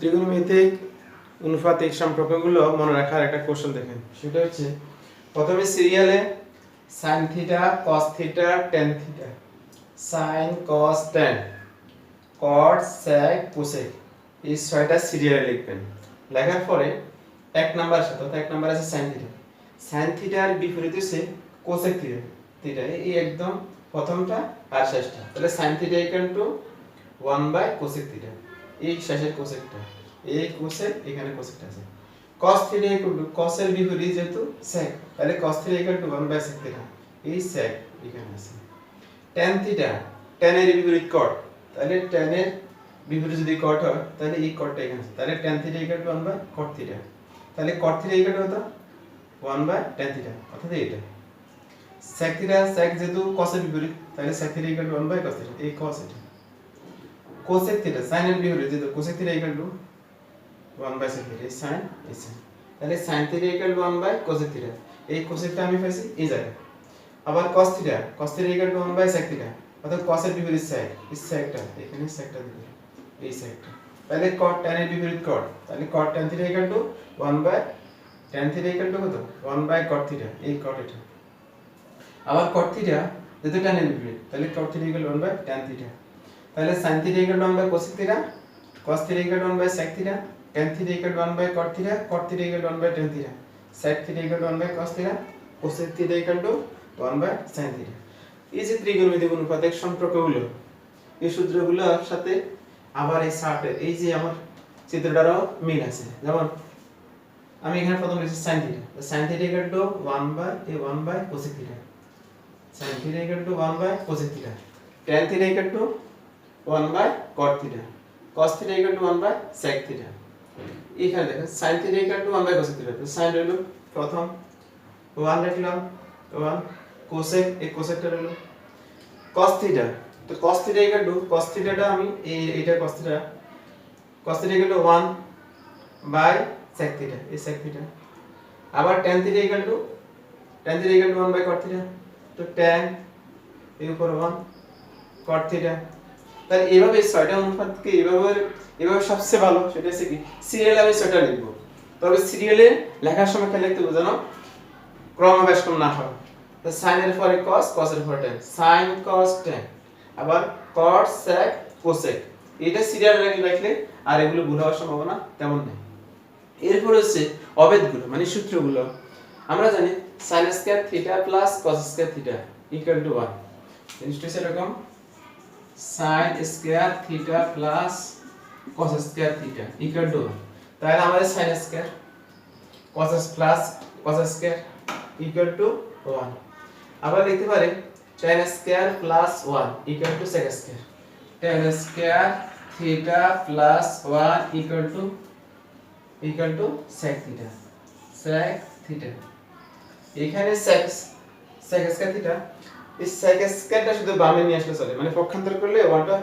ত্রিকোণমিতিক অনুপাতিক সম্পর্কগুলো মনে রাখার একটা কৌশল দেখেন। সেটা হচ্ছে প্রথমে সিরিয়ালে sin theta cos theta tan theta, sin cos tan cot sec cosec এই ছয়টা সিরিয়ালে লিখবেন। লেখার পরে এক নাম্বারের সাথে অর্থাৎ এক নাম্বার আছে sin থিটা, sin থিটার বিপরীত হচ্ছে cosec থিটা, থিটা এই একদম প্রথমটা আর শেষটা। তাহলে sin থিটা = 1/cosec থিটা, এই শেষের কোসেকটা, এই কোসেক এখানে কোসেকটা আছে। cos থিটা cos এর বিপরীত যেহেতু sec, তাহলে cos থিটা = 1/sec থিটা, এই sec এখানে আছে। tan থিটা, tan এর বিপরীত cot, তাহলে tan এর বিপরীত যদি cot হয় তাহলে এই cotটা এখানে আছে। তাহলে tan থিটা = 1/cot থিটা, তাহলে cot থিটা কত 1/tan থিটা, অর্থাৎ এটা। sec থিটা, sec যেহেতু cos এর বিপরীত, তাহলে sec থিটা = 1/cos থিটা, এই cos এটা। cosec থিটা sin এর বিপরীত যেহেতু cosec থিটা = 1/sec থিটা, এই sin এই sin, তাহলে sin থিটা = 1/cosec থিটা, এই cosecটা আমি পাইছি এই জায়গায়। আবার cos theta, cos theta = 1/sec theta, অর্থাৎ cos এর বিপরীত sec, এই secটা এখানে secটা দিলাম, এই secটা। তাহলে cot tan এর বিপরীত cot, তাহলে cot tan theta = 1/tan theta কত 1/cot থিটা, এই cot এটা। আবার cot থিটা যেহেতু tan এর বিপরীত, তাহলে cot থিটা = 1/tan থিটা, তাহলে sin theta = 1/cosec theta, cos theta = 1/sec theta, tan theta = 1/cot theta, cot theta = 1/tan theta, sec theta = 1/cos theta, cosec theta = 1/sin theta. এই যে ত্রিকোণমিতিক অনুপাতের সম্পর্কগুলো, এই সূত্রগুলোর সাথে আবার এই চার্টের এই যে আমার চিত্রটারও মিল আছে। যেমন আমি এখানে প্রথম লিখছি sin theta, sin theta = 1/cosec theta, sin theta = 1/cosec theta, tan theta = 1/cot theta, cos theta = 1/sec theta. এখানে দেখেন sin থিটা = 1/cosec থিটা, তো sin হলো প্রথম 1 লিখলাম 1, cosec এই cosecটা হলো cos থিটা, তো cos থিটা cos থিটাটা আমি এইটা cos থিটা = 1/sec থিটা, এই sec থিটা। আবার tan থিটা = 1/cot থিটা, তো tan এর উপর 1 cot থিটা। তাহলে এইভাবে ছয়টা অনুপাতকে এইভাবে সবচেয়ে ভালো সেটা হচ্ছে কি সিরিয়ালে আমি ছয়টা লিখব। তবে সিরিয়ালে লেখার সময় খেয়াল রাখতে হবে যেন ক্রমবেশক্রম না হয়। তো sin এর পরে cos, cos এর পরে tan, sin cos tan, আবার cot sec cosec, এটা সিরিয়ালে রাখলে আর এগুলো ভুল হওয়ার সম্ভাবনা তেমন নেই। এরপর হচ্ছে অভেদগুলো মানে সূত্রগুলো। আমরা জানি sin square theta plus cos square theta = 1, জিনিসটা হচ্ছে এরকম sin square theta plus cos square theta = 1। তাহলে আমাদের sin square cos plus cos square = 1। আবার লিখতে পারি tan square plus 1 = sec square, tan square theta plus 1 = sec theta, sec theta. এখানে sec square theta, এই sec স্কয়ারটা শুধু বামে নিয়ে আসলে চলে, মানে পক্ষান্তর করলে 1টা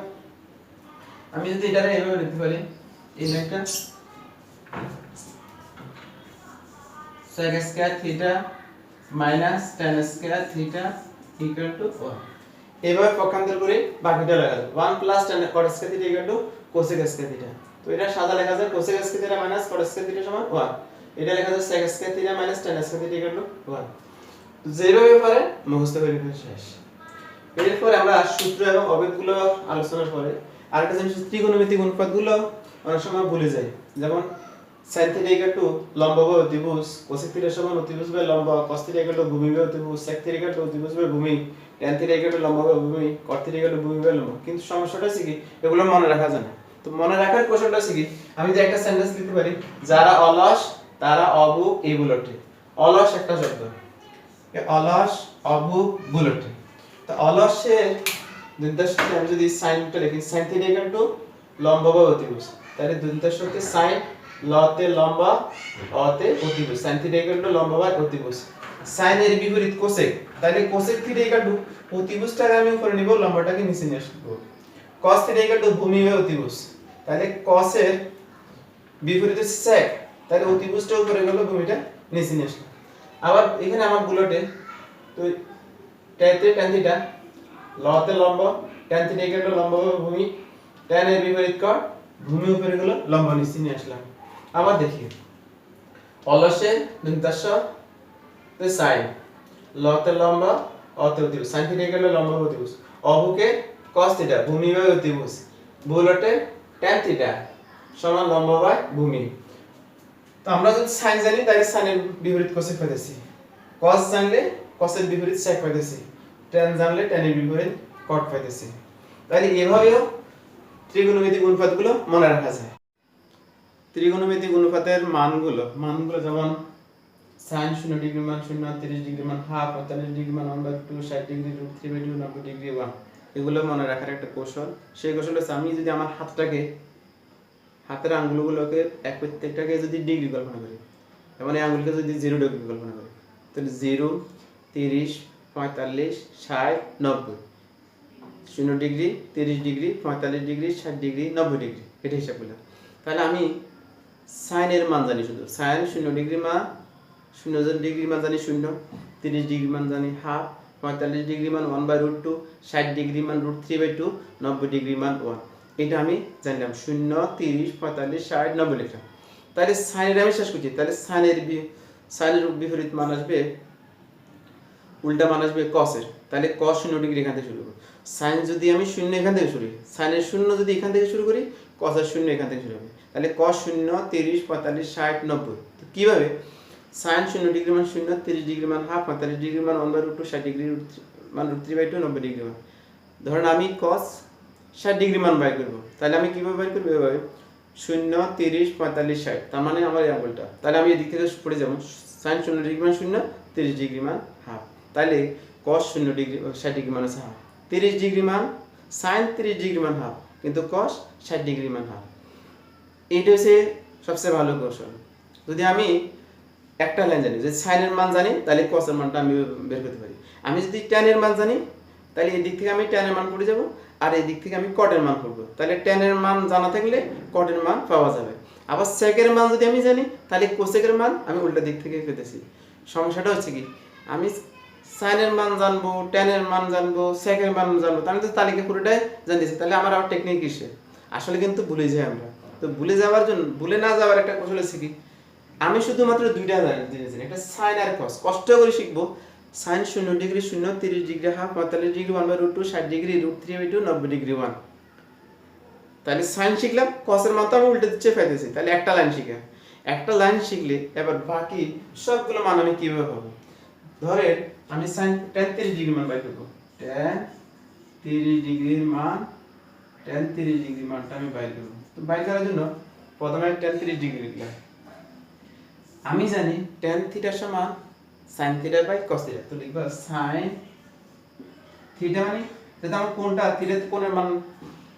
আমি যদি এটারে এভাবে লিখতে পারি, এই লাইনটা sec square theta minus tan square theta = 1, এভাবে পক্ষান্তর করে বাকিটা লেখা যায় 1 plus tan cot square theta = cosec square theta. তো এটা সাদা লেখা যায় cosec square theta minus cot square theta = 1, এটা লেখা যায় sec square theta minus tan square theta = 1। তো যেভাবে পারে মুখস্থ করে নিতে শেষ। এরপর আমরা সূত্র এবং অভেদগুলো আলোচনার পরে আরেকটা জিনিস ত্রিকোণমিতিক অনুপাতগুলো অনেক সময় ভুলে যাই। যেমন sin থিটা = লম্ব বাই অতিভুজ, cosec থিটা = অতিভুজ বাই লম্ব, cos থিটা = ভূমি বাই অতিভুজ, sec থিটা = অতিভুজ বাই ভূমি, tan থিটা = লম্ব বাই ভূমি, cot থিটা = ভূমি বাই লম্ব। কিন্তু সমস্যাটা হচ্ছে কি এগুলো মনে রাখা যায় না। তো মনে রাখার কৌশলটা হচ্ছে কি আমি যে একটা সেন্টেন্স লিখতে পারি যারা অলস তারা অভুক এই বুলেটে। অলস একটা শব্দ, অলস অভুক বুলেটে। তো অলসের দন্তাসকে আমি যদি সাইনটা লিখি sin থিটা = লম্ব বাই অতিভুজ, তাহলে দন্তাসকে sin লতে লম্ব অতে অতিভুজ, sin থিটা = লম্ব বাই অতিভুজ। sin এর বিপরীত cosec, তাহলে cosec থিটা = অতিভুজটাকে আমি উপরে নিব, লম্বটাকে নিচে নিয়ে আসব। cos থিটা = ভূমি বাই অতিভুজ, তাহলে cos এর বিপরীত হচ্ছে sec, তাহলে অতিভুজটা উপরে গেল, ভূমিটা নিচে নিয়ে আসলাম। আবার এখানে আমার বুলেটে তো tan থিটা লতে লম্ব, tan থিটা = লম্ব বাই ভূমি, tan এর বিপরীত cot, ভূমি উপরে গেল, লম্ব নিচে নিয়ে আসলাম। আবার দেখি অলসে দন্তাস্য সাইন, লতে লম্ব, অতে অতিভুজ, সাইন থিটা গেল লম্ব অতিভুজ, অভুকে cos থিটা, ভূমি বাই অতিভুজ, ভূলটে tan থিটা সমান লম্ব বাই ভূমি। তো আমরা যদি সাইন জানি তাহলে সাইনের বিপরীত কোসেক পাইতেছি, cos জানলে cos-এর বিপরীত sec পাইতেছি, tan জানলে tan-এর বিপরীত cot পাইতেছি। তাহলে এভাবেও ত্রিকোণমিতিক অনুপাতগুলো মনে রাখা যায়। ত্রিকোণমিতিক অনুপাতের মানগুলো যেমন sin 0 ডিগ্রি মান 0, 30 ডিগ্রি মান হাফ, 45 ডিগ্রি মান 1/2, 60 ডিগ্রি √3/2, 90 ডিগ্রি 1, এগুলো মনে রাখার একটা কৌশল। সেই কৌশল হচ্ছে আমি যদি আমার হাতের আঙ্গুলগুলোকে প্রত্যেকটাকে যদি ডিগ্রি কল্পনা করি, যেমন এই আঙ্গুলকে যদি 0 ডিগ্রি কল্পনা করি, তাহলে 0, 30, 45, 60, 90, 0 degree, 30 degree, 45 degree, 60 degree, 90 degree, এটা হিসাব করলাম। তাহলে আমি সাইনের মান জানি, শুধু সাইন 0 ডিগ্রি মান 0 ডিগ্রি মান জানি 0, 30 ডিগ্রি মান জানি হাফ, 45 ডিগ্রি মান 1/√2, 60 ডিগ্রি মান √3/2, 90 ডিগ্রি মান 1, এটা আমি জানলাম। 0, 30, 45, 60, 90 লিখলাম। তাহলে সাইনের আমি শেষ করছি। তাহলে সাইনের বিপরীত মান আসবে, উল্টা মান আসবে cos-এর। তাহলে cos 0 ডিগ্রি এখান থেকে শুরু করব। সাইন যদি আমি 0 এখান থেকে শুরু করি, সাইনের 0 যদি এখান থেকে শুরু করি, cos-এর 0 এখান থেকে শুরু হবে। তাহলে cos 0, 30, 45, 60, 90। তো কিভাবে? সাইন 0 ডিগ্রি মান 0, 30 ডিগ্রি মান হাফ, 45 ডিগ্রি মান 1/√2, 60 ডিগ্রি মান √3/2, 90 ডিগ্রি মান। ধরেন আমি cos 60 ডিগ্রি মান বের করব। তাহলে আমি কিভাবে বের করব? এভাবে 0, 30, 45, 60, তার মানে আমার এই আঙ্গুলটা। তাহলে আমি এদিক থেকে পড়ে যাব, সাইন 0 ডিগ্রি মান 0, 30 ডিগ্রি মান হাফ। তাহলে cos 0 ডিগ্রি 60 ডিগ্রি মান আছে হাফ, 30 ডিগ্রি মান সাইন 30 ডিগ্রি মান হাফ, কিন্তু cos 60 ডিগ্রি মান হাফ। এইটা হচ্ছে সবচেয়ে ভালো কৌশল। যদি আমি একটা লাইন জানি, যদি সাইনের মান জানি, তাহলে cos-এর মানটা আমি বের করতে পারি। আমি যদি tan-এর মান জানি, তাহলে এই দিক থেকে আমি tan-এর মান করে যাব, আর এই দিক থেকে আমি cot-এর মান করব। তাহলে tan-এর মান জানা থাকলে cot-এর মান পাওয়া যাবে। আবার sec-এর মান যদি আমি জানি, তাহলে cosec-এর মান আমি উল্টা দিক থেকে পেতেছি। সমস্যাটা হচ্ছে কি, আমি সাইনের মান জানবো, tan-এর মান জানবো, sec-এর মান জানবো, তাহলে তো তালিকা পুরোটাই জানতেছি। তাহলে আমার আবার টেকনিক কিসে? আসলে কিন্তু ভুলে যাই আমরা। তো ভুলে না যাওয়ার একটা কৌশল হচ্ছে কি, আমি শুধুমাত্র দুইটা জিনিস জানি, একটা সাইন আর cos। কষ্ট করে শিখবো। Sine 0 degree 0, 30 degree half, 45 degree 1/√2, 60 degree √3/2, 90 degree 1। তাহলে সাইন শিখলাম, cos-এর মান তো আমি উল্টে দিচ্ছে পাইতেছি। তাহলে একটা লাইন শিখলে এবার বাকি সবগুলো মান আমি কিভাবে পাবো? ধরেন আমি সাইন tan 30 ডিগ্রি মান বের করব। tan 30 ডিগ্রির মান, tan 30 ডিগ্রি মানটা আমি বের করব। তো বের করার জন্য প্রথমে tan 30 ডিগ্রি লিখলাম। আমি জানি tan থিটা সমান sin theta by cos theta. তো লিখব sin থিটা মানে, যদি আমরা কোণটা থিটা কোণের মান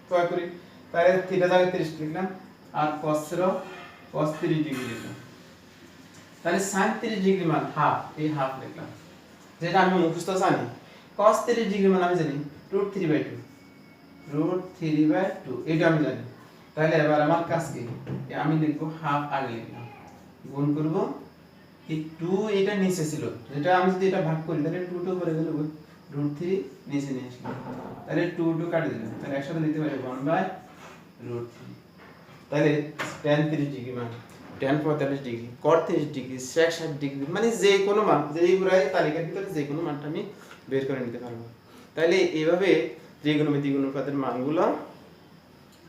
প্রয়োগ করি, তাহলে থিটা জায়গায় 30 লিখলাম, আর cos-এরও cos 30 ডিগ্রি লিখলাম। তাহলে sin 30 ডিগ্রি মান হাফ, এই হাফ লিখলাম, যেটা আমি মুখস্থ জানি। cos 30 ডিগ্রি মান আমি জানি √3/2, √3/2 এটা আমি জানি। তাহলে এবার আমার কাজ কি, আমি লিখব হাফ, আগে লিখলাম, গুণ করব এই 2, এটা নিচে ছিল, যেটা আমি যদি এটা ভাগ করি, তাহলে 2 2 করে গেল, √3 নিচে নিয়ে আসলাম। তাহলে 2 2 কাটি দিলাম, তাহলে একসাথে লিখতে পারি 1/√3। তাহলে tan 30 ডিগ্রি মান, tan 45 degree, cot 30 degree, sec 60 degree, মানে যে কোনো মান, যেই পুরাই তালিকার ভিতরে যে কোনো মানটা আমি বের করে নিতে পারবো। তাহলে এইভাবে ত্রিকোণমিতিক অনুপাতের মানগুলো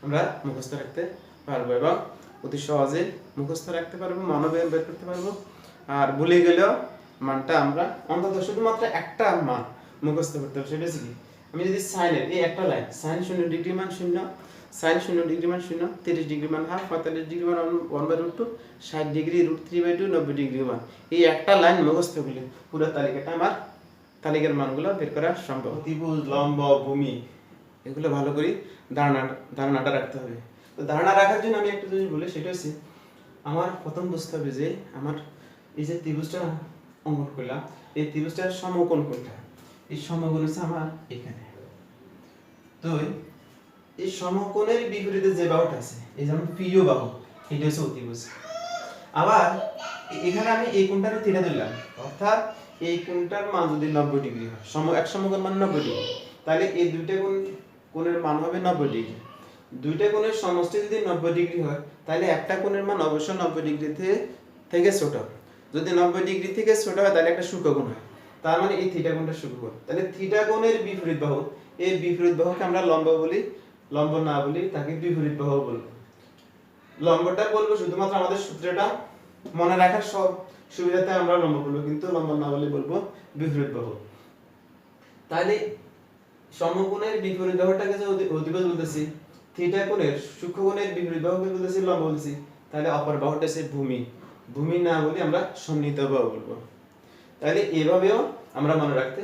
আমরা মুখস্থ রাখতে পারবো, এবং অতি সহজে মুখস্থ রাখতে পারবো, মানও বের করতে পারবো। আর ভুলে গেলেও মানটা আমরা অন্তত শুধুমাত্র একটা মান মুখস্থ করতে হবে। সেটা হচ্ছে কি, আমি যদি সাইনের এই একটা লাইন, সাইন 0 ডিগ্রি মান 0, সাইন 0 ডিগ্রি মান 0, 30 ডিগ্রি মান হাফ, 45 ডিগ্রি মান 1/√2, 60 ডিগ্রি √3/2, 90 ডিগ্রি 1, এই একটা লাইন মুখস্থ করলে পুরো তালিকাটা আমার তালিকার মানগুলো বের করা সম্ভব। ত্রিভুজ, লম্ব, ভূমি, এগুলো ভালো করে ধারণাটা রাখতে হবে। তো ধারণা রাখার জন্য আমি একটা জিনিস বলি, সেটা হচ্ছে আমার প্রথম বুঝতে হবে যে আমার এই যে ত্রিভুজটা অঙ্কন করলাম, এই ত্রিভুজটার সমকোণ কোনটা? এই সমকোণ হচ্ছে আমার এখানে। তো এই সমকোণের বিপরীতে যে বাহুটা আছে, এই যেমন প্রিয় বাহু, এটা হচ্ছে অতিভুজ। আবার এখানে আমি এই কোণটার থিটা ধরলাম, অর্থাৎ এই কোণটার মান যদি 90 ডিগ্রি হয়, এক সমকোণ মান 90 ডিগ্রি, তাহলে এই দুইটা কোণের মান হবে 90 ডিগ্রি। দুইটা কোণের সমষ্টি যদি 90 ডিগ্রি হয় তাহলে একটা কোণের মান অবশ্যই 90 ডিগ্রি থেকে ছোট। যদি 90 ডিগ্রি থেকে ছোট হয় তাহলে একটা সূক্ষ্ম কোণ হয়। তার মানে এই থিটা কোণটা সূক্ষ্ম কোণ। তাহলে থিটা কোণের বিপরীত বাহু, এই বিপরীত বাহুকে আমরা লম্ব বলি, লম্ব না বলি তাকে বিপরীত বাহু বলবো। লম্বটা বলবো শুধুমাত্র আমাদের সূত্রটা মনে রাখার সব সুবিধাতে আমরা লম্ব বলবো, কিন্তু লম্ব না বলে বলবো বিপরীত বাহু। তাহলে সমকোণের বিপরীত বাহুটাকে যে অধিভুজ বলতেছি, থিটা কোণের সূক্ষ্ম কোণের বিপরীত বাহুকে বলতেছি লম্ব বলতেছি, তাহলে অপর বাহুটা হচ্ছে ভূমি। ভূমি না বলে আমরা সন্নিহিত বাহু বলবো। তাহলে এভাবেও আমরা মনে রাখতে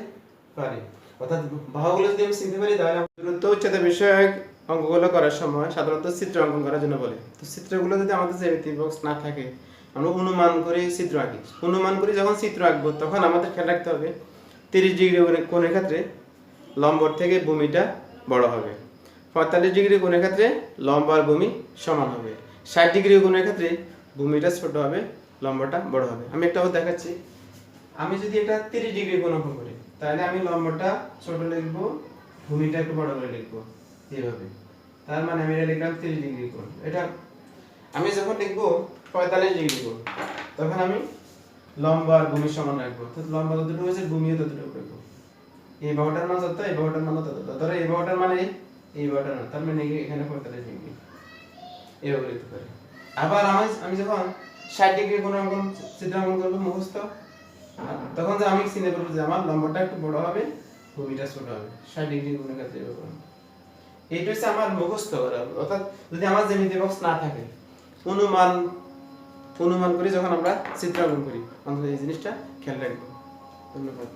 পারি। অর্থাৎ বাহুগুলো যদি আমি চিনতে পারি তাহলে দূরত্ব উচ্চতা বিষয়ক অঙ্কগুলো করার সময় সাধারণত চিত্র অঙ্কন করার জন্য বলে। তো চিত্রগুলো যদি আমাদের জ্যামিতি বক্স না থাকে আমরা অনুমান করে চিত্র আঁকি। অনুমান করে যখন চিত্র আঁকবো তখন আমাদের খেয়াল রাখতে হবে 30 ডিগ্রি কোণের ক্ষেত্রে লম্বর থেকে ভূমিটা বড় হবে, 45 ডিগ্রি কোণের ক্ষেত্রে লম্ব আর ভূমি সমান হবে, 60 ডিগ্রি কোণের ক্ষেত্রে ভূমিটা ছোট হবে, লম্বটা বড় হবে। আমি একটা দেখাচ্ছি। আমি যদি এটা 30 ডিগ্রি কোণ অঙ্কন করি তাহলে আমি লম্বটা ছোট লিখব, ভূমিটা একটু বড় করে লিখব এইভাবে। তার মানে আমি এটা লিখলাম 30 ডিগ্রি কোণ। এটা আমি যখন লিখব 45 ডিগ্রি কোণ তখন আমি লম্ব আর ভূমি সমান রাখবো। তো লম্ব যতটুকু হয়েছে ভূমিও ততটুকু রাখবো। এই বাহুটার মান যত, এই বাহুটার মান তত। ধরো এই বাহুটার মানে এই বাহুটার মান, তার মানে এখানে 45 ডিগ্রি এভাবে লিখতে পারি। আবার আমি যখন 60 ডিগ্রি কোণ অঙ্কন চিত্র অঙ্কন করব মুখস্থ, তখন যে আমি চিন্তা করব যে আমার লম্বটা একটু বড় হবে, ভূমিটা ছোট হবে 60 ডিগ্রি কোণের ক্ষেত্রে এভাবে। এইটা হচ্ছে আমার মুখস্থ করা। অর্থাৎ যদি আমার জ্যামিতি বক্স না থাকে অনুমান করে যখন আমরা চিত্র অঙ্কন করি, অন্তত এই জিনিসটা খেয়াল রাখবো। ধন্যবাদ।